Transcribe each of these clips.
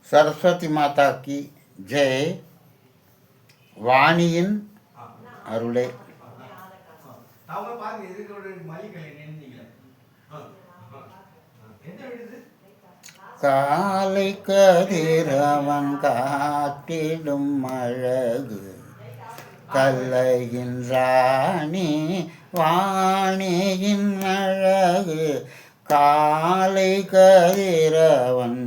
சரஸ்வதி மாதா கி ஜெய். வாணியின் அருளே. காலை கதிரவன் காட்டிடும் அழகு கல்லையின் ராணி வாணியின் அழகு. காலை கதிரவன்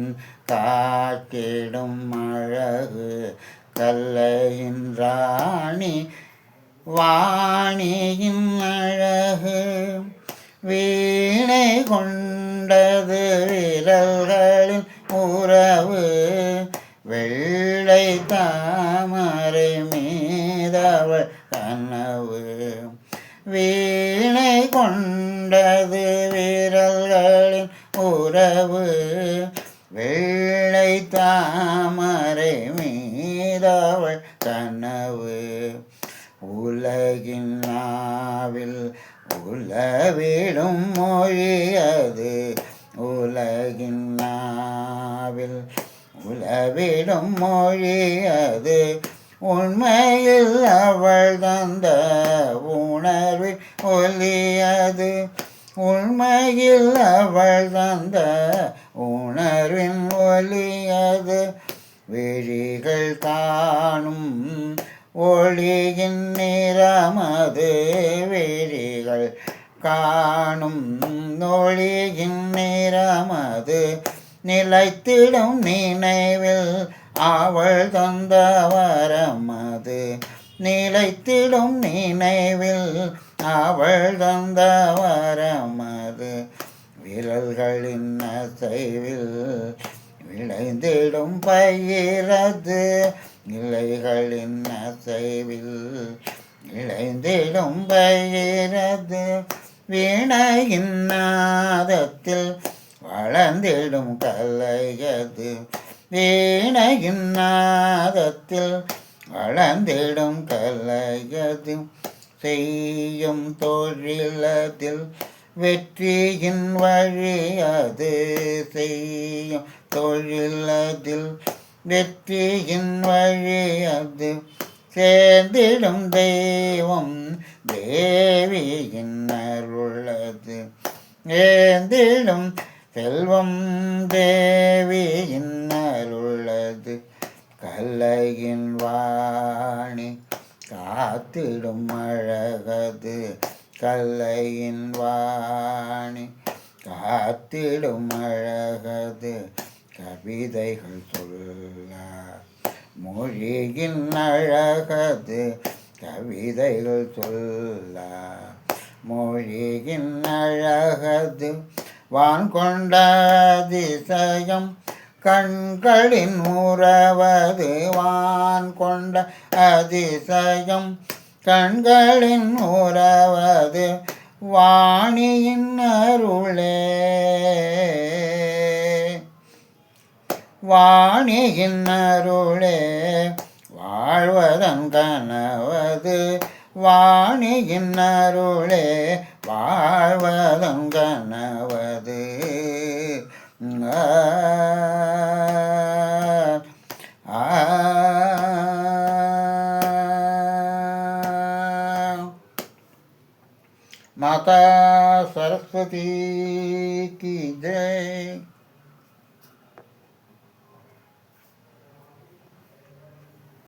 காட்டிடும் அழகு கல்லையின் ராணி வாணியின் அழகு. வீணை கொண்டது விரல்களின் உறவு வெள்ளை தாமரை மீதவள் கனவு. வீணை கொண்டது விரல்களின் உறவு வெள்ளை தாமரை மீதவள் கனவு. உலகின் நாவில் உலவிடும் மொழியது உலகின் நாவில் உலவிடும் மொழியது. உண்மையில் அவள் தந்த உணர்வில் ஒலியது உண்மையில் அவள் தந்த உணர்வின் ஒலியது. விழிகள் காணும் ஒளியின் நிறமது விழிகள் காணும் ஒளியின் நிறமது. நிலைத்திடும் நினைவில் அவள் தந்த வரமது நிலைத்திடும் நினைவில் அவள் தந்த வரமது. விரல்களின் அசைவில் விளைந்திடும் பயிரது இலைகளின் அசைவில் இளைந்திடும் பயிரது. வீணையின் நாதத்தில் வளர்ந்திடும் கலையது வீணையின் நாதத்தில் வளர்ந்திடும் கலையது. செய்யும் தொழிலதில் வெற்றியின் வழியது செய்யும் தொழிலதில் வெற்றியின் வழியது. சேர்ந்திடும் தெய்வம் தேவியின் அருளது சேர்ந்திடும் செல்வம் தேவியின் அருளது. கல்லையின் வாணி காத்திடும் அழகது கல்லையின் வாணி காத்திடும் அழகது. கவிதைகள் சொல்ல மொழியின் அழகது கவிதைகள் சொல்ல மொழியின் அழகது. வான் கொண்ட அதிசயம் கண்களின் உறவது வான் கொண்ட அதிசயம் கண்களின் உறவது. வாணியின் அருளே வாணியின் அருளே வாழ்வதன் கனவது வாணியின் அருளே வாழ்வதன் கனவது. माता सरस्वती की